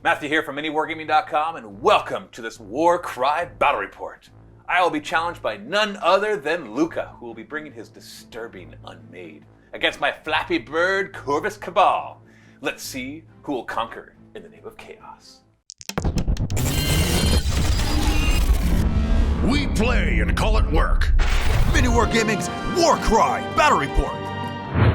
Matthew here from MiniWarGaming.com, and welcome to this Warcry battle report. I will be challenged by none other than Luka, who will be bringing his disturbing Unmade against my Flappy Bird Corvus Cabal. Let's see who will conquer in the name of chaos. We play and call it work. MiniWarGaming's Warcry battle report.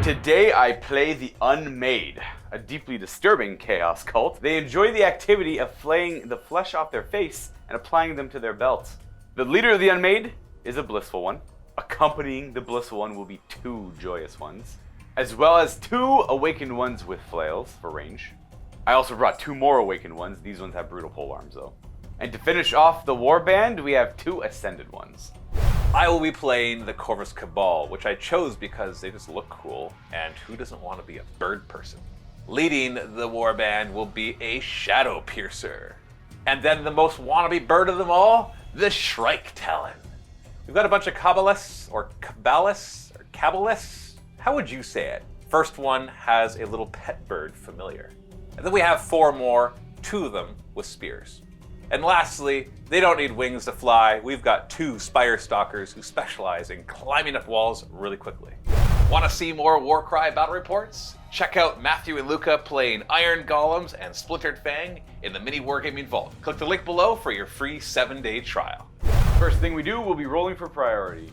Today I play the Unmade, a deeply disturbing chaos cult. They enjoy the activity of flaying the flesh off their face and applying them to their belts. The leader of the Unmade is a blissful one. Accompanying the blissful one will be 2 joyous ones, as well as 2 awakened ones with flails for range. I also brought 2 more awakened ones. These ones have brutal polearms though. And to finish off the warband, we have 2 ascended ones. I will be playing the Corvus Cabal, which I chose because they just look cool, and who doesn't want to be a bird person? Leading the warband will be a Shadow Piercer. And then the most wannabe bird of them all, the Shrike Talon. We've got a bunch of Cabalists, or Cabalists? How would you say it? First one has a little pet bird familiar. And then we have 4 more, 2 of them with spears. And lastly, they don't need wings to fly. We've got 2 Spire Stalkers who specialize in climbing up walls really quickly. Want to see more Warcry battle reports? Check out Matthew and Luka playing Iron Golems and Splintered Fang in the MiniWarGaming Vault. Click the link below for your free 7-day trial. First thing we do, we'll be rolling for priority.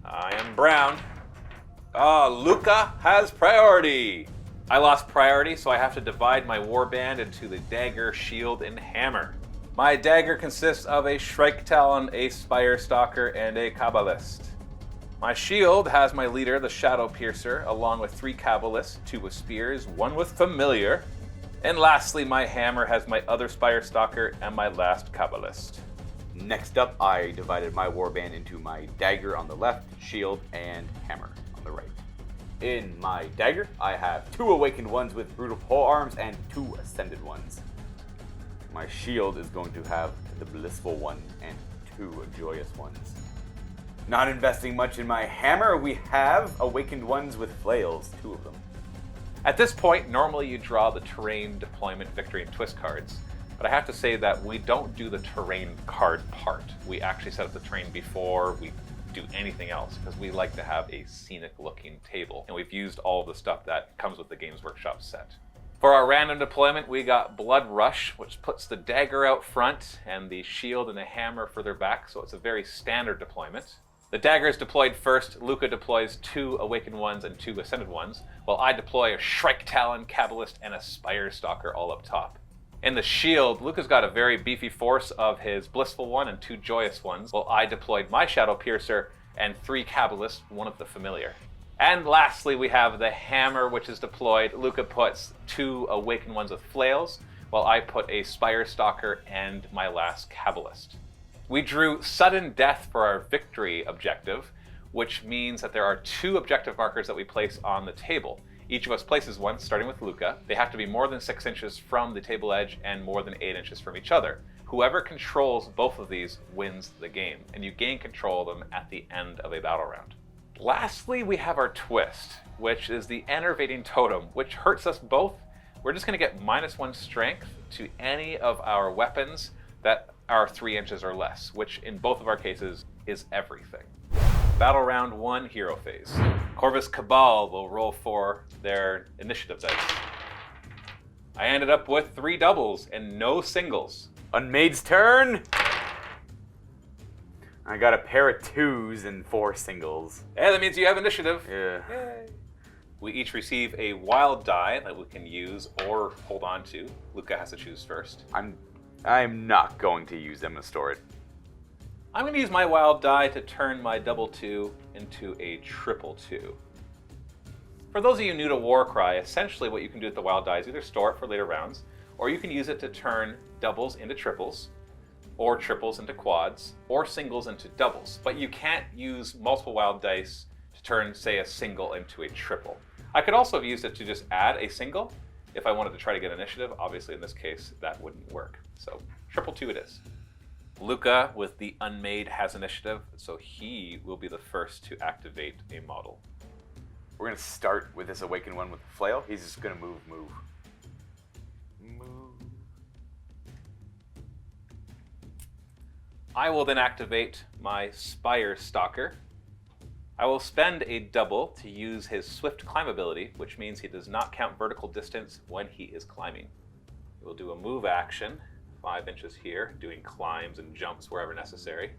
I am Brown. Luka has priority. I lost priority, so I have to divide my warband into the dagger, shield, and hammer. My dagger consists of a Shrike Talon, a Spire Stalker, and a Cabalist. My shield has my leader, the Shadow Piercer, along with 3 Cabalists, 2 with spears, 1 with familiar. And lastly, my hammer has my other Spire Stalker and my last Cabalist. Next up, I divided my warband into my dagger on the left, shield, and hammer on the right. In my dagger, I have 2 awakened ones with brutal polearms and 2 ascended ones. My shield is going to have the blissful one and 2 joyous ones. Not investing much in my hammer, we have awakened ones with flails, 2 of them. At this point, normally you draw the terrain, deployment, victory, and twist cards. But I have to say that we don't do the terrain card part. We actually set up the terrain before we do anything else, because we like to have a scenic looking table. And we've used all of the stuff that comes with the Games Workshop set. For our random deployment, we got Blood Rush, which puts the dagger out front and the shield and the hammer further back, so it's a very standard deployment. The dagger is deployed first. Luka deploys 2 awakened ones and 2 ascended ones, while I deploy a Shrike Talon, Cabalist, and a Spire Stalker all up top. In the shield, Luka's got a very beefy force of his blissful one and 2 joyous ones, while I deployed my Shadow Piercer and 3 Cabalists, 1 of the familiar. And lastly, we have the hammer, which is deployed. Luka puts 2 awakened ones with flails, while I put a Spire Stalker and my last Cabalist. We drew sudden death for our victory objective, which means that there are 2 objective markers that we place on the table. Each of us places one, starting with Luka. They have to be more than 6 inches from the table edge and more than 8 inches from each other. Whoever controls both of these wins the game, and you gain control of them at the end of a battle round. Lastly, we have our twist, which is the enervating totem, which hurts us both. We're just going to get -1 strength to any of our weapons that are 3 inches or less, which in both of our cases is everything. Battle round 1, hero phase. Corvus Cabal will roll for their initiative dice. I ended up with 3 doubles and no singles. Unmade's turn. I got a pair of 2s and 4 singles. Hey, that means you have initiative. Yeah. Yay. We each receive a wild die that we can use or hold on to. Luka has to choose first. I'm not going to use them to store it. I'm going to use my wild die to turn my double 2 into a triple 2. For those of you new to Warcry, essentially what you can do with the wild die is either store it for later rounds, or you can use it to turn doubles into triples, or triples into quads, or singles into doubles. But you can't use multiple wild dice to turn, say, a single into a triple. I could also have used it to just add a single if I wanted to try to get initiative. Obviously, in this case, that wouldn't work. So, triple 2 it is. Luka, with the Unmade, has initiative, so he will be the first to activate a model. We're going to start with this awakened one with the flail. He's just going to move. I will then activate my Spire Stalker. I will spend a double to use his Swift Climb ability, which means he does not count vertical distance when he is climbing. He will do a move action, 5 inches here, doing climbs and jumps wherever necessary.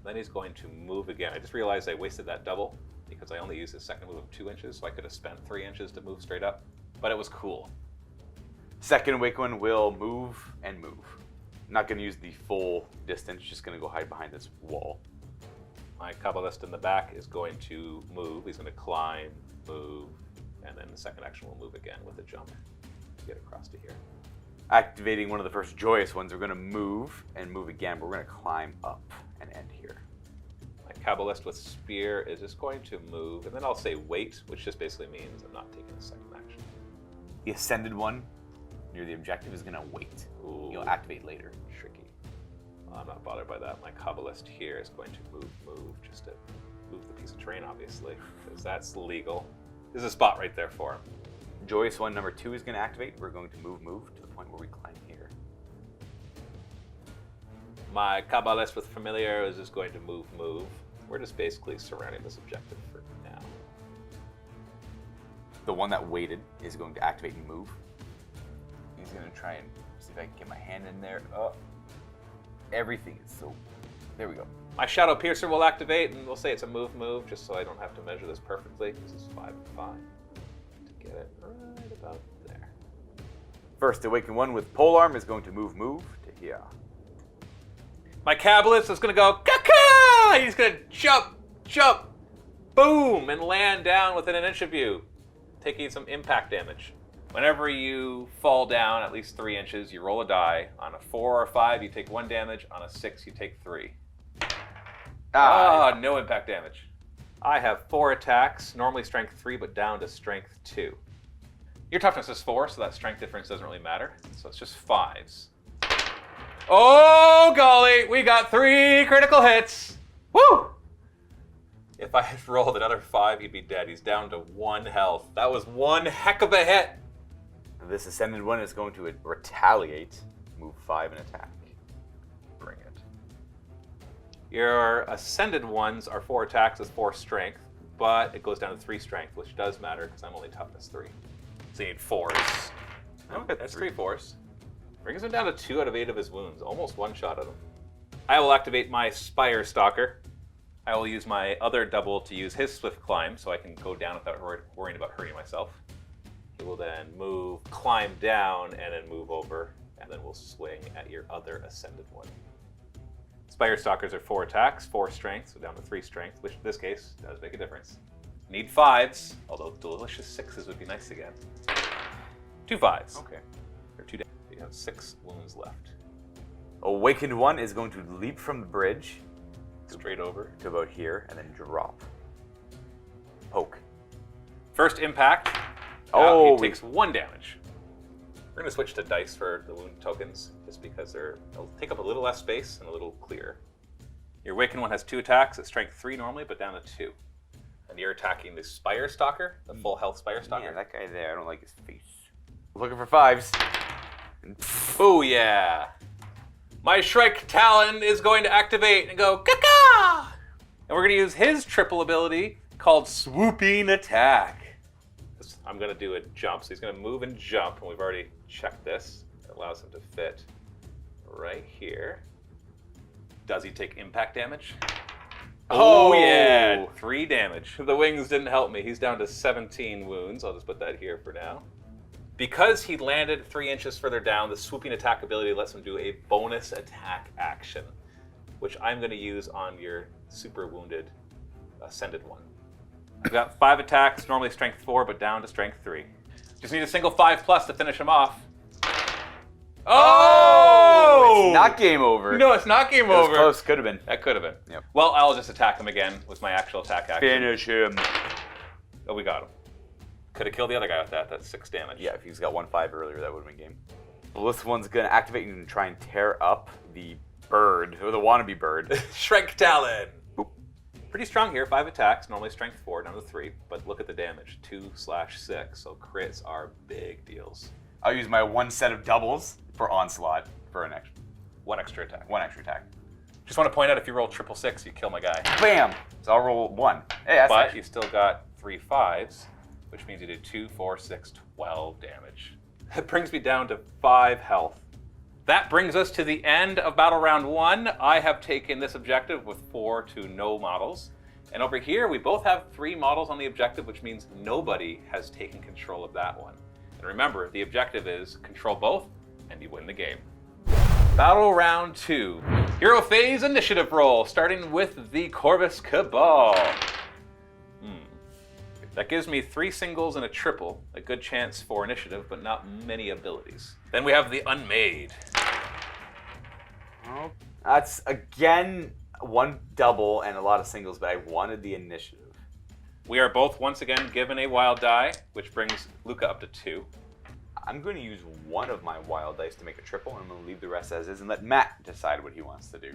Then he's going to move again. I just realized I wasted that double because I only used his second move of 2 inches, so I could have spent 3 inches to move straight up, but it was cool. Second Awakened One will move and move. Not going to use the full distance, just going to go hide behind this wall. My Kabbalist in the back is going to move. He's going to climb, move, and then the second action will move again with a jump to get across to here. Activating one of the first joyous ones, we're going to move and move again, but we're going to climb up and end here. My Kabbalist with Spear is just going to move, and then I'll say wait, which just basically means I'm not taking a second action. The Ascended One near the objective is going to wait. Ooh. You'll activate later. Tricky. I'm not bothered by that. My Kabbalist here is going to move, just to move the piece of terrain, obviously, because that's legal. There's a spot right there for him. Joyous One number 2 is going to activate. We're going to move to the point where we climb here. My Kabbalist with Familiar is just going to move. We're just basically surrounding this objective for now. The one that waited is going to activate and move. He's going to try and see if I can get my hand in there. Oh, everything is so... There we go. My Shadow Piercer will activate, and we'll say it's a move, just so I don't have to measure this perfectly. This is 5 and 5. To get it right about there. First Awakened One with Polearm is going to move to here. My Kabbalist is going to go, Kaka! He's going to jump, boom, and land down within an inch of you, taking some impact damage. Whenever you fall down at least 3 inches, you roll a die. On a 4 or 5, you take 1 damage. On a 6, you take 3. No impact damage. I have 4 attacks, normally strength 3, but down to strength 2. Your toughness is 4, so that strength difference doesn't really matter. So it's just 5s. Oh, golly, we got 3 critical hits. Woo! If I had rolled another 5, he'd be dead. He's down to 1 health. That was one heck of a hit. This Ascended One is going to retaliate, move 5 and attack. Bring it. Your Ascended ones are 4 attacks with 4 strength, but it goes down to 3 strength, which does matter because I'm only toughness 3. So you need 4s. Okay, that's 3 4s. Brings him down to 2 out of 8 of his wounds. Almost one-shot at him. I will activate my Spire Stalker. I will use my other double to use his Swift Climb, so I can go down without worrying about hurting myself. He will then move, climb down, and then move over, and then we'll swing at your other Ascended One. Spire Stalkers are 4 attacks, 4 strength, so down to 3 strength, which in this case does make a difference. Need 5s, although delicious 6s would be nice again. 2 5s. Okay. Or 2 damage. You have 6 wounds left. Awakened One is going to leap from the bridge Straight over. to about here and then drop. Poke. First impact. Oh, he takes 1 damage. We're going to switch to dice for the wound tokens, just because they'll take up a little less space and a little clearer. Your Awakened One has 2 attacks at strength 3 normally, but down to 2. And you're attacking the Spire Stalker, the full health Spire Stalker. Yeah, that guy there, I don't like his face. Looking for 5s. Oh yeah! My Shrike Talon is going to activate and go Kaka! And we're going to use his triple ability called Swooping Attack. I'm going to do a jump, so he's going to move and jump, and we've already checked this. It allows him to fit right here. Does he take impact damage? Oh yeah, 3 damage. The wings didn't help me. He's down to 17 wounds. I'll just put that here for now. Because he landed 3 inches further down, the swooping attack ability lets him do a bonus attack action, which I'm going to use on your super wounded Ascended One. I've got 5 attacks, normally strength 4, but down to strength 3. Just need a single 5+ to finish him off. Oh! It's not game over. No, it's not game over. Close, could have been. That could have been. Yep. Well, I'll just attack him again with my actual attack action. Finish him. Oh, we got him. Could have killed the other guy with that. That's 6 damage. Yeah, if he's got 1-5 earlier, that would have been game. Well, this one's going to activate and try and tear up the bird, or the wannabe bird. Shrike Talon. Boop. Pretty strong here. 5 attacks, normally strength 4, down to 3. But look at the damage, 2/6. So crits are big deals. I'll use my 1 set of doubles for onslaught for an action. 1 extra attack. 1 extra attack. Just want to point out, if you roll 666, you kill my guy. Bam! So I'll roll 1. Hey, that's But actually... you still got 3 5s, which means you did 2, 4, 6, 12 damage. That brings me down to 5 health. That brings us to the end of Battle Round 1. I have taken this objective with 4 to no models. And over here, we both have 3 models on the objective, which means nobody has taken control of that one. And remember, the objective is control both, and you win the game. Battle Round 2. Hero Phase Initiative Roll, starting with the Corvus Cabal. That gives me 3 singles and a triple, a good chance for initiative, but not many abilities. Then we have the Unmade. Oh, that's, again, 1 double and a lot of singles, but I wanted the initiative. We are both once again given a wild die, which brings Luka up to 2. I'm going to use 1 of my wild dice to make a triple, and I'm going to leave the rest as is and let Matt decide what he wants to do.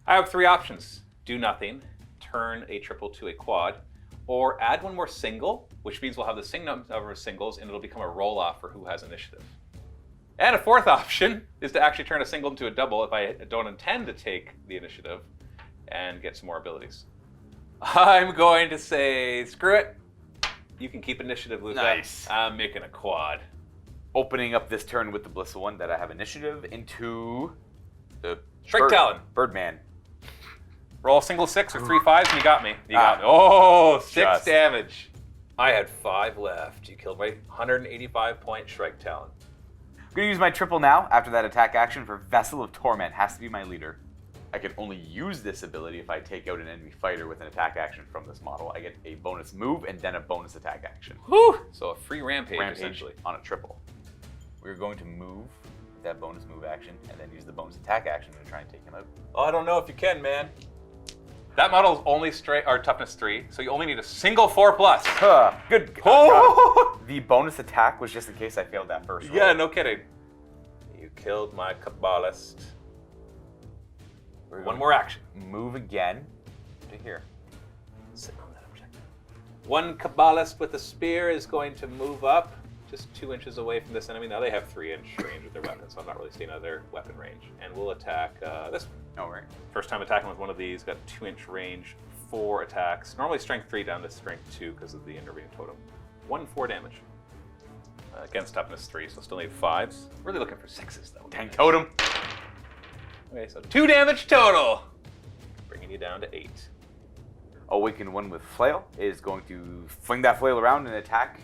I have 3 options. Do nothing, turn a triple to a quad, or add 1 more single, which means we'll have the same number of singles and it'll become a roll-off for who has initiative. And a 4th option is to actually turn a single into a double if I don't intend to take the initiative and get some more abilities. I'm going to say, screw it. You can keep initiative, Luka. Nice. I'm making a quad. Opening up this turn with the blissful one that I have initiative into the Strike Talon. Birdman. Roll a single 6 or 3 5s and you got me. You got me. Oh, 6 Just. damage. I had 5 left. You killed my 185-point Strike Talon. I'm going to use my triple now after that attack action for Vessel of Torment. Has to be my leader. I can only use this ability if I take out an enemy fighter with an attack action from this model. I get a bonus move and then a bonus attack action. Whew. So a free rampage essentially. On a triple. We're going to move that bonus move action and then use the bonus attack action to try and take him out. Oh, I don't know if you can, man. That model is only toughness 3, so you only need a single 4+. Good. Oh! The bonus attack was just in case I failed that first roll. Yeah, no kidding. You killed my Cabalist. We're 1 more action. Move again to here. Sit on that objective. 1 Cabalist with a spear is going to move up just 2 inches away from this enemy. Now they have 3-inch range with their weapon, so I'm not really staying out of their weapon range. And we'll attack this one. Oh, right. First time attacking with one of these, got 2-inch range, 4 attacks. Normally strength 3 down to strength 2 because of the intervening totem. 1 4 damage. Against toughness 3, so still need 5s. Really looking for 6s though. Tank totem. Okay, so 2 damage total. Bringing you down to 8. Awaken 1 with flail is going to fling that flail around and attack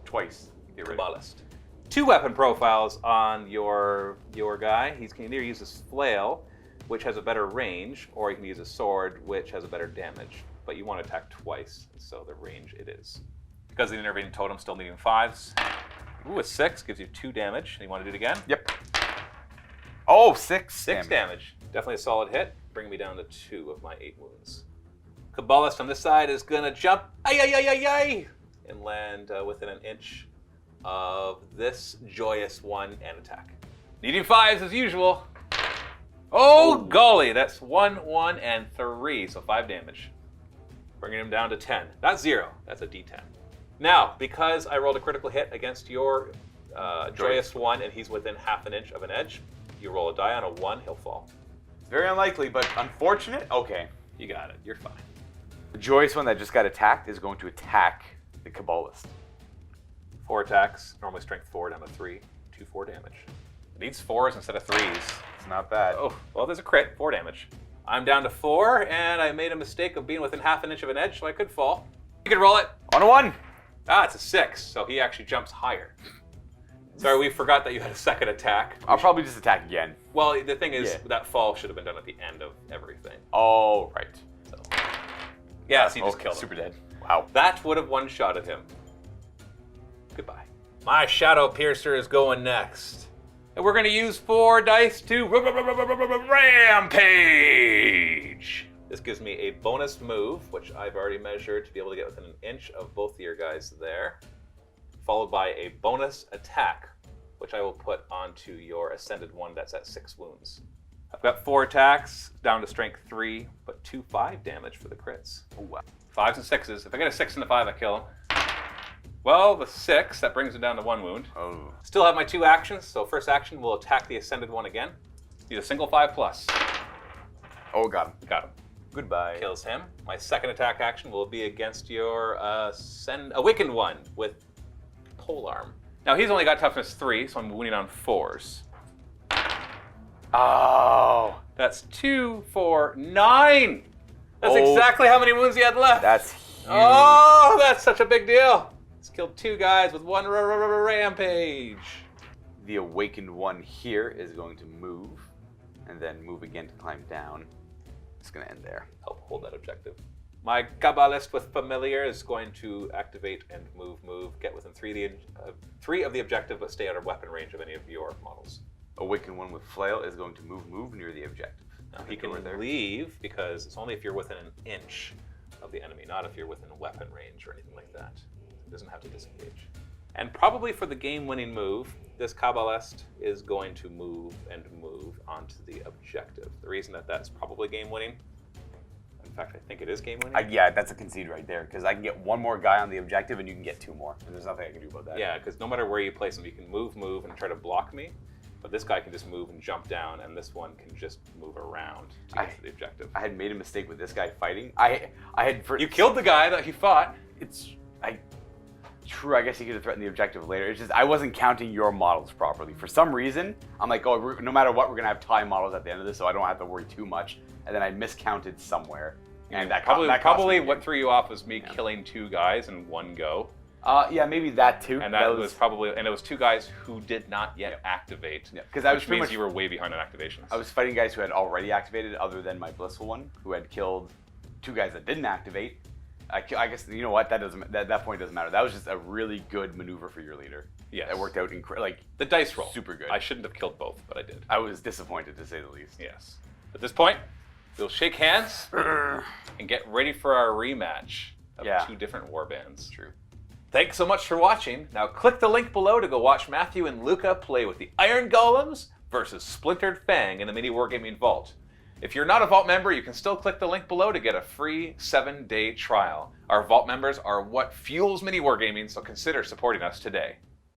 twice. Get rid of it. Cabalist. 2 weapon profiles on your guy. He can either use his flail, which has a better range, or he can use a sword, which has a better damage. But you want to attack twice, so the range it is. Because the intervening totem still needing 5s. Ooh, a 6 gives you 2 damage. You want to do it again? Yep. Oh, 6. 6 damage. Definitely a solid hit. Bring me down to 2 of my 8 wounds. Cabalist on this side is gonna jump, and land within an inch of this joyous one and attack. Needing 5s as usual. Oh, golly, that's 1, 1, and 3, so 5 damage. Bringing him down to 10. Not 0, that's a D10. Now, because I rolled a critical hit against your joyous one and he's within half an inch of an edge, you roll a die on a 1, he'll fall. Very unlikely, but unfortunate. Okay. You got it, you're fine. The joyous one that just got attacked is going to attack the Cabalist. 4 attacks, normally strength 4 down to 3, 2 4 damage. It needs 4s instead of 3s. It's not bad. Oh, well, there's a crit, 4 damage. I'm down to 4, and I made a mistake of being within half an inch of an edge, so I could fall. You can roll it. On a 1. Ah, it's a 6, so he actually jumps higher. Sorry, we forgot that you had a second attack. I'll probably just attack again. Well, the thing is, Yeah. that fall should have been done at the end of everything. Oh, right. So, yes, he just Okay, killed him. super dead. Wow. That would have one-shotted him. Goodbye. My Shadow Piercer is going next. And we're going to use 4 dice to rampage. This gives me a bonus move, which I've already measured to be able to get within an inch of both of your guys there, followed by a bonus attack, which I will put onto your Ascended one that's at 6 wounds. I've got 4 attacks, down to strength 3, but 2 5 damage for the crits. Oh, wow. 5s and 6s. If I get a 6 and a 5, I kill him. Well, the 6, that brings him down to 1 wound. Oh. Still have my 2 actions, so first action, we'll attack the Ascended one again. He's a single 5+. Oh, got him. Got him. Goodbye. Kills him. My second attack action will be against your Awakened one with Polearm. Now he's only got toughness 3, so I'm wounding on 4s. Oh. That's 2, 4, 9! That's exactly how many wounds he had left. That's huge. Oh, that's such a big deal. He's killed 2 guys with 1 rampage. The Awakened one here is going to move, and then move again to climb down. It's going to end there. Help hold that objective. My Cabalist with Familiar is going to activate and move, get within 3 of the objective, but stay out of weapon range of any of your models. Awakened one with Flail is going to move near the objective. Now he can leave because it's only if you're within an inch of the enemy, not if you're within weapon range or anything like that. He doesn't have to disengage. And probably for the game-winning move, this Cabalist is going to move onto the objective. The reason that that's probably game-winning, in fact, I think it is game-winning. Yeah, that's a concede right there, because I can get 1 more guy on the objective and you can get 2 more. And there's nothing I can do about that. Yeah, because no matter where you place him, you can move, and try to block me. But this guy can just move and jump down, and this one can just move around to get to the objective. I had made a mistake with this guy fighting. You killed the guy that he fought. True, I guess he could have threatened the objective later. It's just I wasn't counting your models properly. For some reason, I'm like, oh, no matter what, we're gonna have tie models at the end of this, so I don't have to worry too much. And then I miscounted somewhere, and that probably what threw you off was me killing 2 guys in one go. Yeah, maybe that too. And that was probably, and it was 2 guys who did not yet activate. Yeah, because which means you were way behind on activations. I was fighting guys who had already activated, other than my Blissful one, who had killed 2 guys that didn't activate. I guess, you know what, that point doesn't matter. That was just a really good maneuver for your leader. Yes. It worked out the dice roll. Super good. I shouldn't have killed both, but I did. I was disappointed, to say the least. Yes. At this point, we'll shake hands and get ready for our rematch of 2 different warbands. True. Thanks so much for watching. Now click the link below to go watch Matthew and Luka play with the Iron Golems versus Splintered Fang in the MiniWarGaming Vault. If you're not a Vault member, you can still click the link below to get a free 7-day trial. Our Vault members are what fuels MiniWarGaming, so consider supporting us today.